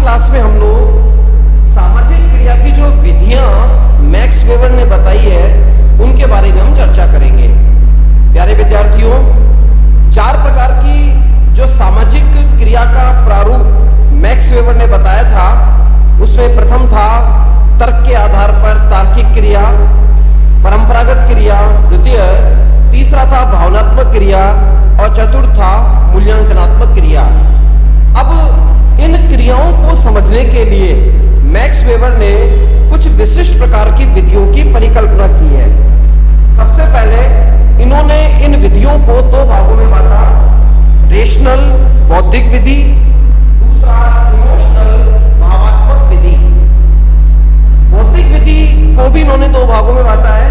Class में हम लोग सामाजिक क्रिया की जो विधियां मैक्स वेबर ने बताई है उनके बारे में हम चर्चा करेंगे। प्यारे विद्यार्थियों, 4 प्रकार की जो सामाजिक क्रिया का प्रारूप मैक्स वेबर ने बताया था, उसमें प्रथम था तर्क के आधार पर तार्किक क्रिया, परंपरागत क्रिया द्वितीय, तीसरा था भावनात्मक क्रिया और चतुर्थ था मूल्यांकनात्मक क्रिया। अब इन क्रियाओं को समझने के लिए मैक्स वेबर ने कुछ विशिष्ट प्रकार की विधियों की परिकल्पना की है। सबसे पहले इन्होंने इन विधियों को 2 भागों में बांटा, रेशनल बौद्धिक विधि, दूसरा इमोशनल भावात्मक विधि। बौद्धिक विधि को भी इन्होंने 2 भागों में बांटा है,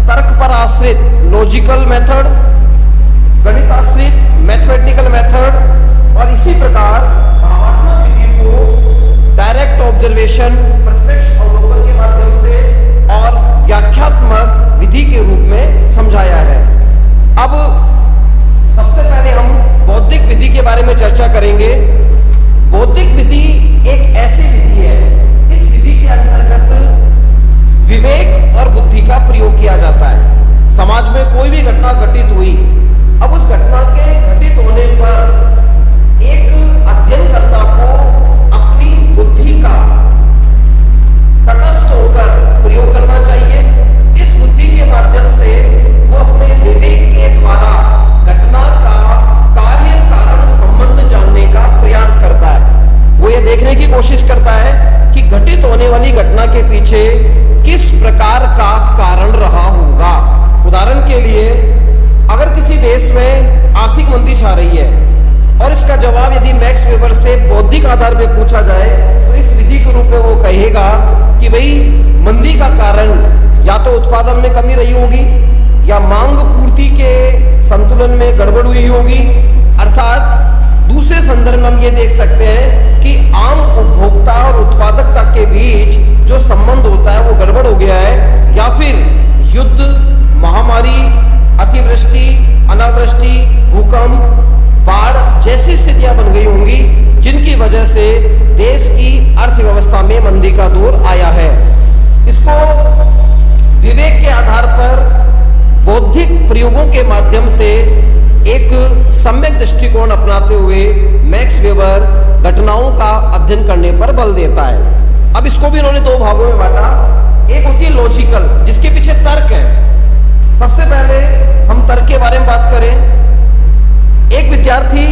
तर्क पर आश्रित लॉजिकल मेथड, गणित आश्रित मैथमेटिकल मेथड, और इसी प्रकार भावात्मक विधि को डायरेक्ट ऑब्जर्वेशन प्रत्यक्ष अवलोकन के माध्यम से और व्याख्यात्मक विधि के रूप में समझाया है। अब सबसे पहले हम बौद्धिक विधि के बारे में चर्चा करेंगे। बौद्धिक विधि एक ऐसी विधि है, इस विधि के अंतर्गत विवेक और बुद्धि का प्रयोग किया जाता है। समाज में कोई भी घटना घटित हुई, अब उस घटना के घटित होने पर एक अध्ययनकर्ता को अपनी बुद्धि का तटस्थ होकर प्रयोग करना चाहिए। इस बुद्धि के माध्यम से वो अपने विवेक के द्वारा घटना का कार्य कारण संबंध जानने का प्रयास करता है। वो ये देखने की कोशिश करता है कि घटित होने वाली घटना के पीछे किस प्रकार का कारण रहा होगा। उदाहरण के लिए, अगर किसी देश में आर्थिक मंदी छा रही है और इसका जवाब यदि मैक्स वेबर से बौद्धिक आधार पर पूछा जाए तो इस विधि के रूप में वो कहेगा कि भाई मंदी का कारण या तो उत्पादन में कमी रही होगी या मांग पूर्ति के संतुलन में गड़बड़ हुई होगी। अर्थात दूसरे संदर्भ में हम ये देख सकते हैं कि आम उपभोक्ता और उत्पादकता के बीच जो संबंध होता है वो गड़बड़ हो गया है, या फिर युद्ध, महामारी, अतिवृष्टि, अनावृष्टि, भूकंप, बाढ़ जैसी स्थितियां बन गई होंगी जिनकी वजह से देश की अर्थव्यवस्था में मंदी का दौर आया है। इसको विवेक के आधार पर बौद्धिक प्रयोगों के माध्यम से एक सम्यक दृष्टिकोण अपनाते हुए मैक्स वेबर घटनाओं का अध्ययन करने पर बल देता है। अब इसको भी इन्होंने 2 भागों में बांटा। एक होती है लॉजिकल, जिसके पीछे तर्क है। सबसे पहले हम तर्क के बारे में बात करें। एक विद्यार्थी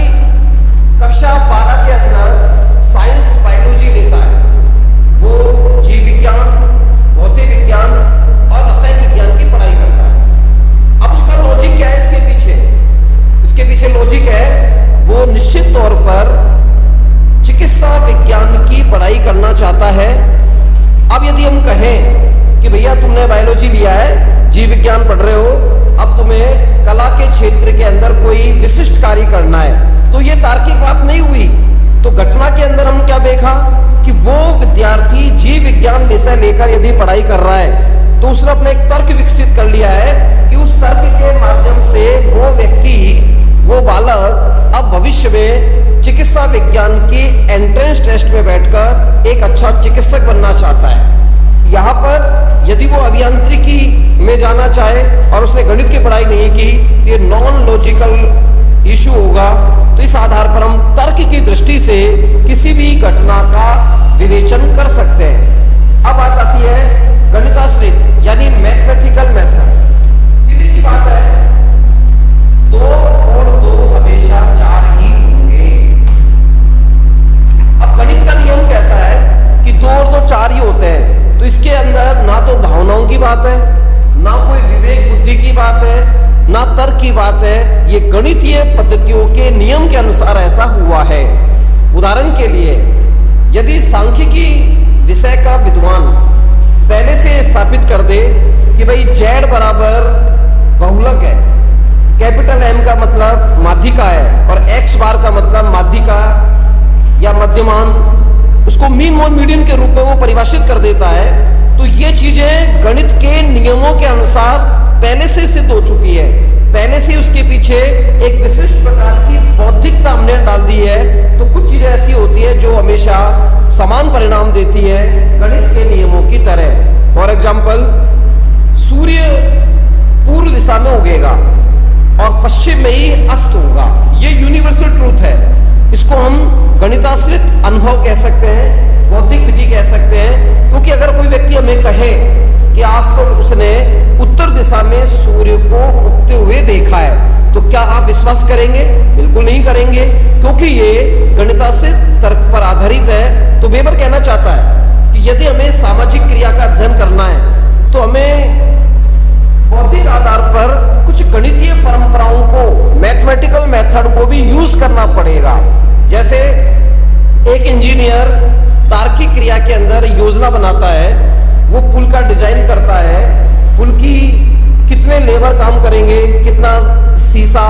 कक्षा 12 के अंदर साइंस बायोलॉजी लेता है। वो जीव विज्ञान, भौतिक विज्ञान और रसायन विज्ञान की पढ़ाई करता है। अब उसका लॉजिक क्या है इसके पीछे? इसके पीछे लॉजिक है, वो निश्चित तौर पर चिकित्सा विज्ञान की पढ़ाई करना चाहता है। अब यदि हम कहें कि भैया तुमने बायोलॉजी लिया है, जीव विज्ञान पढ़ रहे हो, अब तुम्हें कला के क्षेत्र के अंदर कोई विशिष्ट कार्य करना है, तो ये तार्किक बात नहीं हुई। तो घटना के अंदर हम क्या देखा कि वो विद्यार्थी जीव विज्ञान विषय लेकर यदि पढ़ाई कर रहा है तो उसने अपना एक तर्क विकसित कर लिया है कि उस तर्क के माध्यम से वो व्यक्ति, वो बालक अब भविष्य में चिकित्सा विज्ञान की एंट्रेंस टेस्ट में बैठकर एक अच्छा चिकित्सक बनना चाहता है। यहाँ पर यदि वो अभियांत्रिकी में जाना चाहे और उसने गणित की पढ़ाई नहीं की तो ये नॉन लॉजिकल इशू होगा। तो इस आधार पर हम तर्क की दृष्टि से किसी भी घटना का विवेचन कर सकते हैं। अब बात आती है गणिताश्रित यानी मैथमेटिकल मेथड। सीधी सी बात है, 2 और 2 हमेशा 4 ही होंगे। अब गणित का नियम कहता है कि 2 और 2 4 ही होते हैं, तो इसके अंदर ना तो भावनाओं की बात है, ना कोई विवेक बुद्धि की बात है, ना तर्क की बात है। ये गणितीय पद्धतियों के नियम के अनुसार ऐसा हुआ है। उदाहरण के लिए, यदि सांख्यिकी विषय का विद्वान पहले से स्थापित कर दे कि भाई z बराबर बहुलक है, कैपिटल M का मतलब माध्यिका है और x बार का मतलब माध्यिका या मध्यमान, उसको मीन मोड मीडियन के रूप में वो परिभाषित कर देता है, तो ये चीजें गणित के नियमों के अनुसार पहले से सिद्ध हो चुकी है। पहले से उसके पीछे एक विशिष्ट प्रकार की बौद्धिकता हमने डाल दी है। तो कुछ चीजें ऐसी होती है जो हमेशा समान परिणाम देती है गणित के नियमों की तरह। फॉर एग्जाम्पल, सूर्य पूर्व दिशा में उगेगा और पश्चिम में ही अस्त होगा। ये यूनिवर्सल ट्रूथ है। इसको हम गणिताश्रित अनुभव कह सकते हैं, बौद्धिक विधि कह सकते हैं। क्योंकि अगर कोई व्यक्ति हमें कहे कि आज तो उसने उत्तर दिशा में सूर्य को उगते हुए देखा है, तो क्या आप विश्वास करेंगे? बिल्कुल नहीं करेंगे, क्योंकि ये गणिताश्रित तर्क पर आधारित है। तो वेबर कहना चाहता है कि यदि हमें सामाजिक क्रिया का अध्ययन करना है तो हमें बौद्धिक आधार पर कुछ गणितीय परंपराओं को, मैथमेटिकल मेथड को भी यूज करना पड़ेगा। जैसे एक इंजीनियर तार्किक क्रिया के अंदर योजना बनाता है, वो पुल का डिजाइन करता है, पुल की कितने लेबर काम करेंगे, कितना शीशा,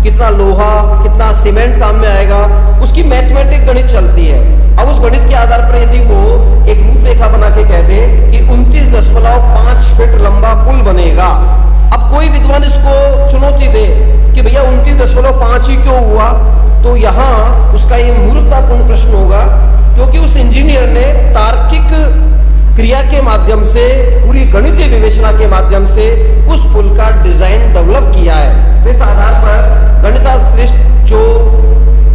कितना लोहा, कितना सीमेंट काम में आएगा, उसकी मैथमेटिक गणित चलती है। अब उस गणित के आधार पर यदि वो एक रूपरेखा बना के कह दे कि 29.5 फीट लंबा पुल बनेगा, अब कोई विद्वान इसको चुनौती दे कि भैया 29.5 ही क्यों हुआ, तो यहाँ उसका ये मूर्खतापूर्ण प्रश्न होगा, क्योंकि उस इंजीनियर ने तार्किक क्रिया के माध्यम से, पूरी गणितीय विवेचना के माध्यम से उस पुल का डिजाइन डेवलप किया है। तो इस आधार पर गणिताश्रित जो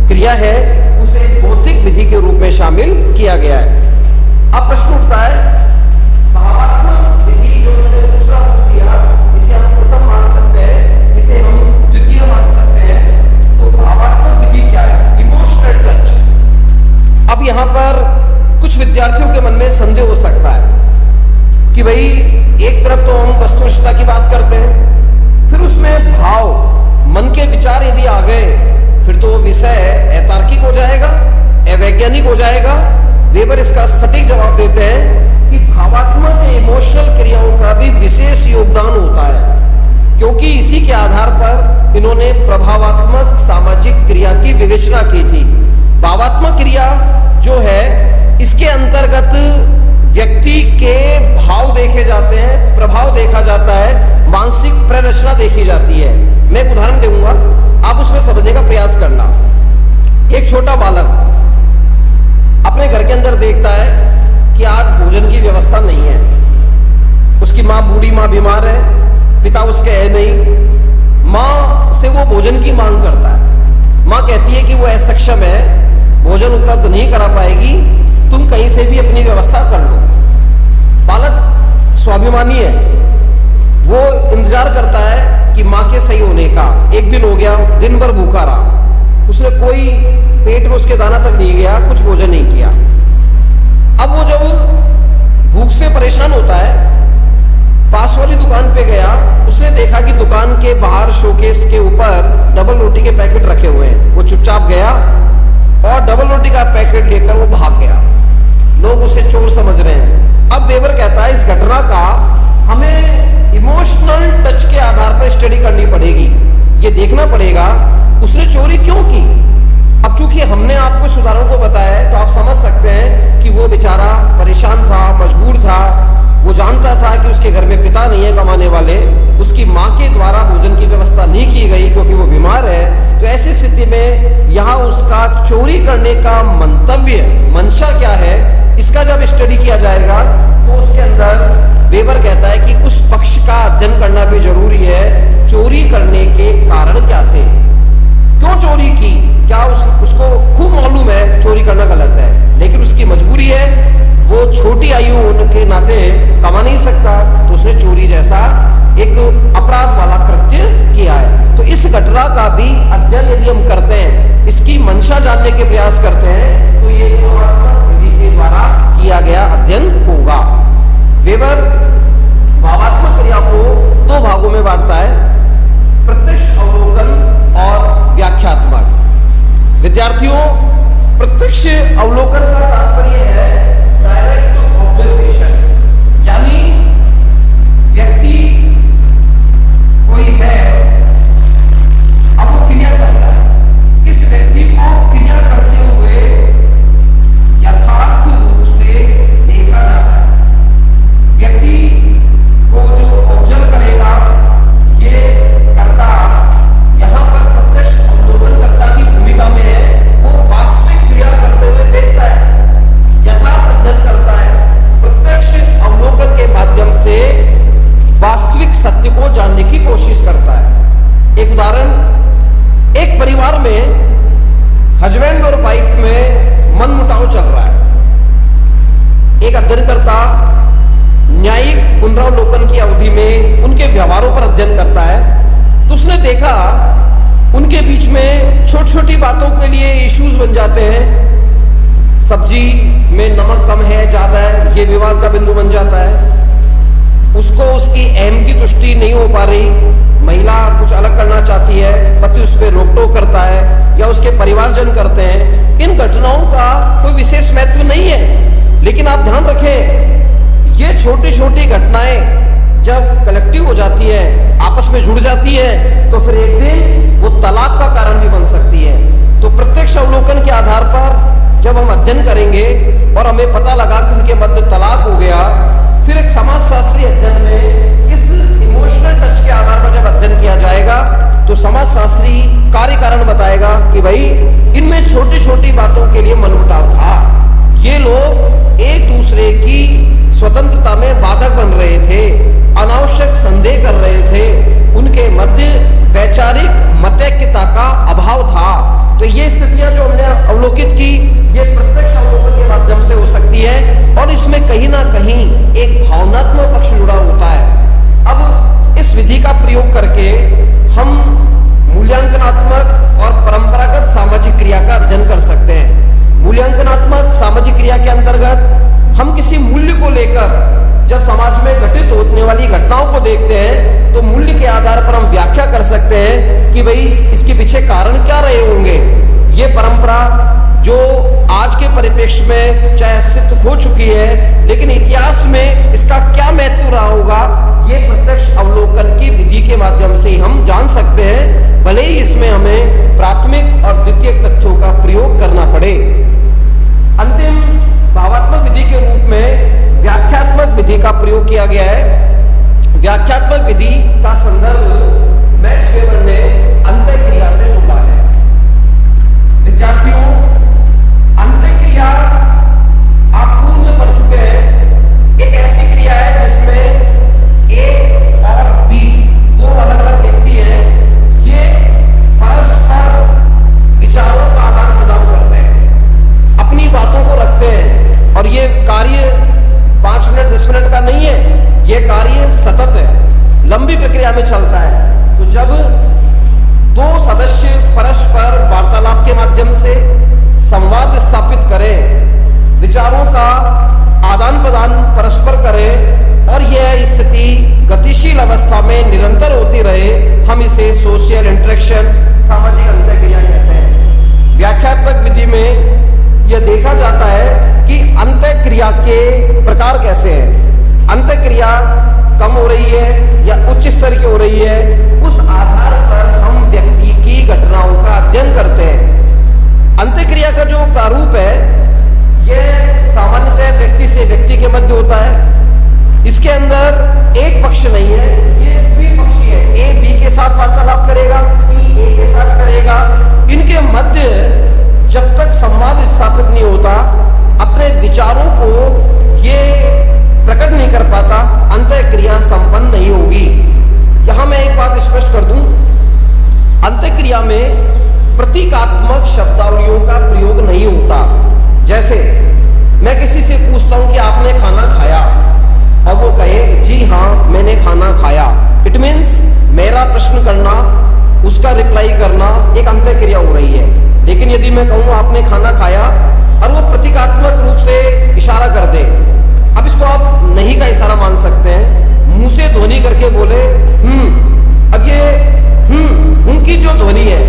क्रिया है उसे बौद्धिक विधि के रूप में शामिल किया गया है। अब प्रश्न उठता है, भावात्मक विधि जो मैंने दूसरा रूप दिया, इसे हम प्रथम मान सकते हैं, इसे हम द्वितीय मान सकते हैं। तो भावात्मक विधि क्या है? Emotional touch. अब यहां पर कुछ विद्यार्थियों के मन में संदेह हो सकता है कि भाई एक तरफ तो हम वस्तुनिष्ठता की बात करते हैं, फिर उसमें भाव, मन के विचार यदि आ गए, फिर तो वो विषय अतार्किक हो जाएगा, अवैज्ञानिक हो जाएगा। वेबर इसका सटीक जवाब देते हैं कि भावात्मक इमोशनल क्रियाओं का भी विशेष योगदान होता है, क्योंकि इसी के आधार पर इन्होंने प्रभावात्मक सामाजिक क्रिया की विवेचना की थी। भावात्मक क्रिया जो है, इसके अंतर्गत व्यक्ति के भाव देखे जाते हैं, प्रभाव देखा जाता है, मानसिक प्ररचना देखी जाती है। मैं एक उदाहरण दूंगा, आप उसमें समझने का प्रयास करना। एक छोटा बालक अपने घर के अंदर देखता है कि आज भोजन की व्यवस्था नहीं है, उसकी माँ बूढ़ी माँ बीमार है, पिता उसके है नहीं, माँ से वो भोजन की मांग करता है। माँ कहती है कि वो असक्षम है, भोजन उपलब्ध नहीं करा पाएगी, तुम कहीं से भी अपनी व्यवस्था कर लो। बालक स्वाभिमानी है, वो इंतजार करता है कि माँ के सही होने का। एक दिन हो गया, दिन भर भूखा रहा, उसने कोई पेट में उसके दाना तक नहीं गया, कुछ भोजन नहीं किया। अब वो जब भूख से परेशान होता है, पास वाली दुकान पे गया, उसने देखा कि दुकान के बाहर शोकेस के ऊपर डबल रोटी के पैकेट रखे हुए हैं। वो चुपचाप गया और डबल रोटी का पैकेट लेकर वो भाग गया। लोग उसे चोर समझ रहे हैं। अब वेबर कहता है इस घटना का हमें इमोशनल टच के आधार पर स्टडी करनी पड़ेगी, ये देखना पड़ेगा उसने चोरी क्यों की। अब चूंकि हमने आपको इस उदाहरण को बताया है, तो आप समझ सकते हैं कि वो बेचारा परेशान था, मजबूर था, वो जानता था कि उसके घर में पिता नहीं है कमाने वाले, उसकी माँ के द्वारा भोजन की व्यवस्था नहीं की गई क्योंकि वो बीमार है। तो ऐसी स्थिति में यहाँ उसका चोरी करने का मंतव्य, मंशा क्या है, इसका जब स्टडी किया जाएगा तो उसके अंदर वेबर कहता है कि उस पक्ष का अध्ययन करना भी जरूरी है। चोरी करने के कारण क्या थे, क्यों चोरी की, क्या उसको खूब मालूम है चोरी करना गलत है, लेकिन उसकी मजबूरी है, वो छोटी आयु होने के नाते कमा नहीं सकता, तो उसने चोरी जैसा एक अपराध वाला कृत्य किया है। तो इस घटना का भी अध्ययन यदि हम करते हैं, इसकी मंशा जानने के प्रयास करते हैं, तो ये भावात्मक विधि के द्वारा किया गया अध्ययन होगा। वेबर भावात्मक क्रिया को दो भागों में बांटता है, प्रत्यक्ष अवलोकन और व्याख्यात्मक। विद्यार्थियों, प्रत्यक्ष अवलोकन का तात्पर्य है डायरेक्ट ऑब्जर्वेशन, यानी व्यक्ति कोई है, अब वो क्रिया करता है, इस व्यक्ति को क्रिया करते हुए एक अध्ययनकर्ता न्यायिक पुनरावलोकन की अवधि में उनके व्यवहारों पर अध्ययन करता है, तो उसने देखा उनके बीच में छोटी छोटी बातों के लिए इश्यूज बन जाते हैं। सब्जी में नमक कम है, ज्यादा है, ये विवाद का बिंदु बन जाता है। उसको उसकी अहम की तुष्टि नहीं हो पा रही, महिला कुछ अलग करना चाहती है, पति उस पर रोक टोक करता है या उसके परिवारजन करते हैं। इन घटनाओं का कोई विशेष महत्व नहीं है, लेकिन आप ध्यान रखें, ये छोटी छोटी घटनाएं जब कलेक्टिव हो जाती है, आपस में जुड़ जाती है, तो फिर एक दिन वो तलाक का कारण भी बन सकती है। तो प्रत्यक्ष अवलोकन के आधार पर जब हम अध्ययन करेंगे और हमें पता लगा कि उनके मध्य तलाक हो गया, फिर एक समाजशास्त्री अध्ययन में इस इमोशनल टच के आधार पर जब अध्ययन किया जाएगा, तो समाजशास्त्री कार्य कारण बताएगा कि भाई इनमें छोटी छोटी बातों के लिए मनमुटाव था। ये लोग एक दूसरे की स्वतंत्रता में बाधक बन रहे थे, अनावश्यक संदेह कर रहे थे, उनके मध्य वैचारिक मतैक्यता का अभाव था। तो ये स्थितियां जो हमने अवलोकित की, ये प्रत्यक्ष अवलोकन के माध्यम से हो सकती है और इसमें कहीं ना कहीं एक भावनात्मक पक्ष जुड़ा होता है। अब इस विधि का प्रयोग करके हम मूल्यांकनात्मक और परंपरागत सामाजिक क्रिया का अध्ययन कर सकते हैं। मूल्यांकनात्मक सामाजिक क्रिया के अंतर्गत हम किसी मूल्य को लेकर जब समाज में घटित होने वाली घटनाओं को देखते हैं, तो मूल्य के आधार पर हम व्याख्या कर सकते हैं कि भाई इसके पीछे कारण क्या रहे होंगे। ये परंपरा जो आज के परिप्रेक्ष्य में चाहे अस्तित्व खो चुकी है, लेकिन इतिहास में इसका क्या महत्व रहा होगा, ये प्रत्यक्ष अवलोकन की विधि के माध्यम से हम जान सकते हैं, भले ही इसमें हमें प्राथमिक और द्वितीयक तथ्यों का प्रयोग करना पड़े। अंतिम भावात्मक विधि के रूप में व्याख्यात्मक विधि का प्रयोग किया गया है। व्याख्यात्मक विधि का संदर्भ मैक्स वेबर ने अंतःक्रिया से जोड़ा है। विद्यार्थियों, अंतःक्रिया आप पूर्व में पढ़ चुके हैं, एक ऐसी क्रिया है जिसमें ए और बी दो अलग अलग व्यक्ति हैं, ये परस्पर विचारों का आदान प्रदान करते हैं, अपनी बातों को रखते हैं, और ये कार्य 5 मिनट 10 मिनट का नहीं है, यह कार्य सतत है, लंबी प्रक्रिया में चलता है। तो जब दो सदस्य परस्पर वार्तालाप के माध्यम से संवाद स्थापित करें, विचारों का आदान प्रदान परस्पर करें और यह स्थिति गतिशील अवस्था में निरंतर होती रहे, हम इसे सोशल इंटरेक्शन, सामाजिक अंतःक्रिया कहते हैं। व्याख्यात्मक विधि में यह देखा जाता है कि अंतःक्रिया के प्रकार कैसे हैं। अंतःक्रिया कम हो रही है या उच्च स्तर की हो रही है, उस आधार पर हम व्यक्ति की घटनाओं का अध्ययन करते हैं। अंतःक्रिया का जो प्रारूप है, यह सामान्यतः व्यक्ति से व्यक्ति के मध्य होता है। इसके अंदर एक पक्ष नहीं है, ये द्विपक्षीय है। ए बी के साथ वार्तालाप करेगा, बी ए के साथ करेगा। इनके मध्य जब तक संवाद स्थापित नहीं होता, अपने विचारों को ये प्रकट नहीं कर पाता, अंतःक्रिया संपन्न नहीं होगी। यहां मैं एक बात स्पष्ट कर दूं, अंतःक्रिया में प्रतीकात्मक शब्दावलियों का प्रयोग नहीं होता। जैसे मैं किसी से पूछता हूं कि आपने खाना खाया, और वो कहे जी हां मैंने खाना खाया, इट मीन्स मेरा प्रश्न करना, उसका रिप्लाई करना एक अंतःक्रिया हो रही है। लेकिन यदि मैं कहूं आपने खाना खाया और वो प्रतीकात्मक रूप से इशारा कर दे, अब इसको आप नहीं का इशारा मान सकते हैं, मुंह से ध्वनि करके बोले अब ये की जो ध्वनि है,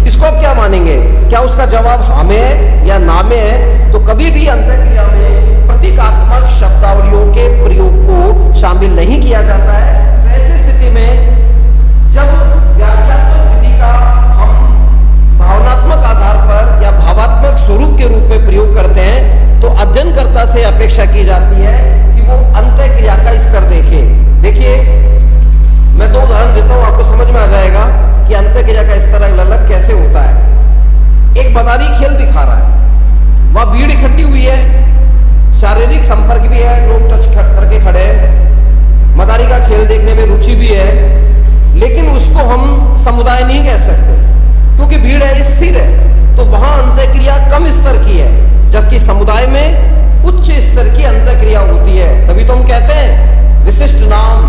इसको आप क्या मानेंगे? क्या उसका जवाब हाँ में है या ना में है? तो कभी भी अंतःक्रिया में प्रतीकात्मक शब्दावलियों के प्रयोग को शामिल नहीं किया जाता है। वैसी स्थिति में जब व्याख्यात्मक विधि का हम भावनात्मक आधार पर या भावात्मक स्वरूप के रूप में प्रयोग करते हैं, तो अध्ययनकर्ता से अपेक्षा की जाती है कि वो अंतःक्रिया का स्तर देखे। देखिए, मैं 2 उदाहरण देता हूं, आपको समझ में आ जाएगा कि अंतःक्रिया का स्तर अलग कैसे होता है। एक मदारी खेल दिखा रहा है, वहां भीड़ इकट्ठी हुई है, शारीरिक संपर्क भी है, लोग टच करके खड़े हैं, मदारी का खेल देखने में रुचि भी है, लेकिन उसको हम समुदाय नहीं कह सकते क्योंकि भीड़ है, स्थिर है। तो वहां अंतःक्रिया कम स्तर की है, जबकि समुदाय में उच्च स्तर की अंतःक्रिया होती है। तभी तो हम कहते हैं विशिष्ट नाम,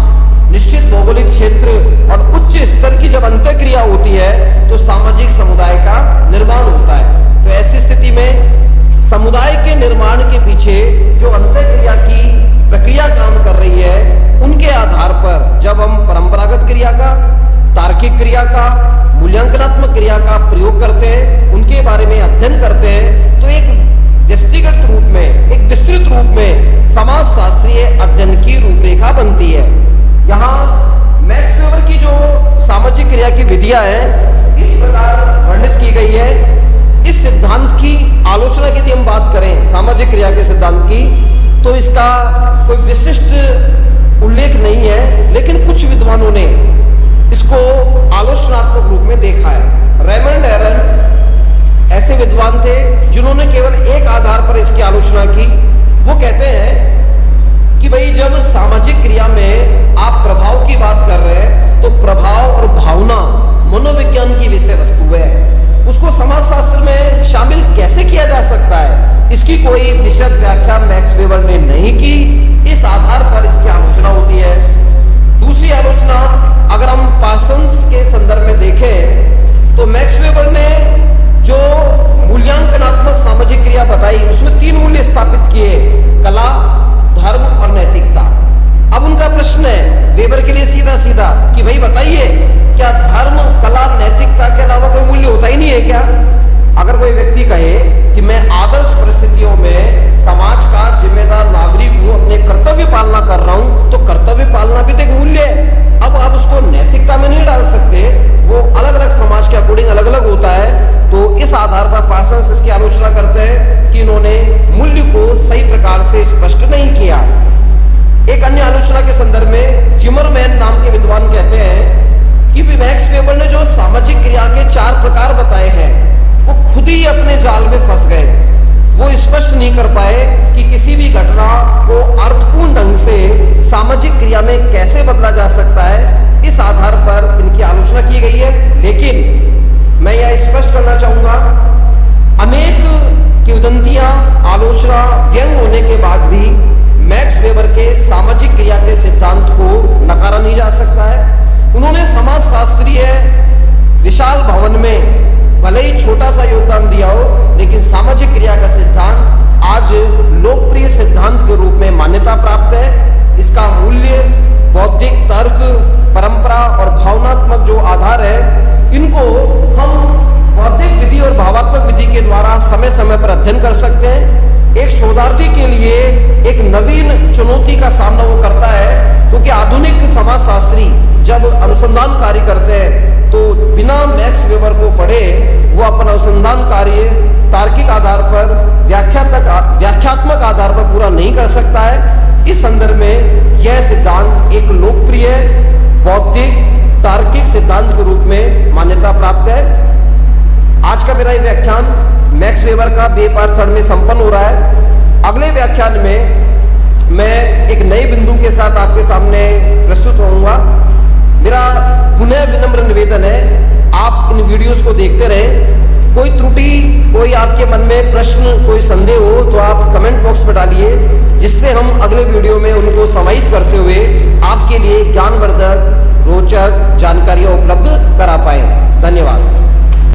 निश्चित भौगोलिक क्षेत्र और उच्च स्तर की जब अंतःक्रिया होती है तो सामाजिक समुदाय का निर्माण होता है। तो ऐसी स्थिति में समुदाय के निर्माण के पीछे जो अंतःक्रिया की प्रक्रिया काम कर रही है, उनके आधार पर जब हम परंपरागत क्रिया का, तार्किक क्रिया का, मूल्यांकनात्मक क्रिया का प्रयोग करते हैं, उनके बारे में अध्ययन करते हैं, तो एक व्यक्तिगत रूप में, एक विस्तृत रूप में समाज शास्त्रीय अध्ययन की रूपरेखा बनती है। यहाँ मैक्स वेबर की जो सामाजिक क्रिया की विधियां हैं, इस प्रकार वर्णित की गई है। इस सिद्धांत की आलोचना की यदि हम बात करें, सामाजिक क्रिया के सिद्धांत की, तो इसका कोई विशिष्ट उल्लेख नहीं है, लेकिन कुछ विद्वानों ने इसको आलोचनात्मक रूप में देखा है। रेमंड एरन ऐसे विद्वान थे जिन्होंने केवल एक आधार पर इसकी आलोचना की। वो कहते हैं कि भाई जब सामाजिक क्रिया में आप प्रभाव की बात कर रहे हैं, तो प्रभाव और भावना मनोविज्ञान की विषय वस्तु है, उसको समाजशास्त्र में शामिल कैसे किया जा सकता है, इसकी कोई विशद व्याख्या मैक्स वेबर ने नहीं की। इस आधार पर इसकी आलोचना होती है। दूसरी आलोचना अगर हम पार्सन्स के संदर्भ में देखें, तो मैक्स वेबर ने जो मूल्यांकनात्मक सामाजिक क्रिया बताई, उसमें 3 मूल्य स्थापित किए: कला, धर्म और नैतिकता। अब उनका प्रश्न है वेबर के लिए सीधा सीधा कि भाई बताइए, क्या धर्म, कला, नैतिकता के अलावा कोई मूल्य होता ही नहीं है क्या? अगर कोई व्यक्ति कहे कि मैं आदर्श परिस्थितियों में समाज का जिम्मेदार नागरिक हूं, अपने कर्तव्य पालना कर रहा हूं, तो कर्तव्य पालना भी तो एक मूल्य है। अब आप उसको नैतिकता में नहीं डाल सकते, वो अलग अलग समाज के अकॉर्डिंग अलग अलग होता है। तो इस आधार पर पार्सन्स इसकी आलोचना करते हैं कि इन्होंने मूल्य को सही प्रकार से स्पष्ट नहीं किया। एक अन्य आलोचना के संदर्भ में जिमरमैन नाम के विद्वान कहते हैं कि मैक्स वेबर ने जो सामाजिक क्रिया के 4 प्रकार बताए हैं, वो खुद ही अपने जाल में फंस गए। वो स्पष्ट नहीं कर पाए कि किसी भी घटना को अर्थपूर्ण ढंग से सामाजिक क्रिया में कैसे बदला जा सकता है। इस आधार पर इनकी आलोचना की गई है। लेकिन मैं यह स्पष्ट करना चाहूंगा, अनेक किंवदंतियां, आलोचना, व्यंग होने के बाद भी मैक्स वेबर के सामाजिक क्रिया के सिद्धांत को नकारा नहीं जा सकता है। उन्होंने समाज शास्त्रीय विशाल भवन में भले ही छोटा सा योगदान दिया हो, लेकिन सामाजिक क्रिया का सिद्धांत आज लोकप्रिय सिद्धांत के रूप में मान्यता प्राप्त है। इसका मूल्य, बौद्धिक तर्क, परंपरा और भावनात्मक जो आधार है, इनको हम बौद्धिक विधि और भावात्मक विधि के द्वारा समय समय पर अध्ययन कर सकते हैं। एक शोधार्थी के लिए एक नवीन चुनौती का सामना वो करता है, क्योंकि आधुनिक समाजशास्त्री जब अनुसंधान कार्य करते हैं तो बिना मैक्स वेबर को पढ़े वो अपना अनुसंधान कार्य तार्किक आधार पर, व्याख्यात्मक आधार पर पूरा नहीं कर सकता है। इस संदर्भ में यह सिद्धांत एक लोकप्रिय बौद्धिक तार्किक सिद्धांत के रूप में मान्यता प्राप्त है। आज का मेरा ये व्याख्यान मैक्स वेबर का बे पार्ट 3 में संपन्न हो रहा है। अगले व्याख्यान में मैं एक नए बिंदु के साथ आपके सामने प्रस्तुत होऊंगा। मेरा पुनः विनम्र निवेदन है, आप इन वीडियोस को देखते रहें। कोई त्रुटि, कोई आपके मन में प्रश्न, कोई संदेह हो तो आप कमेंट बॉक्स में डालिए, जिससे हम अगले वीडियो में उनको समाहित करते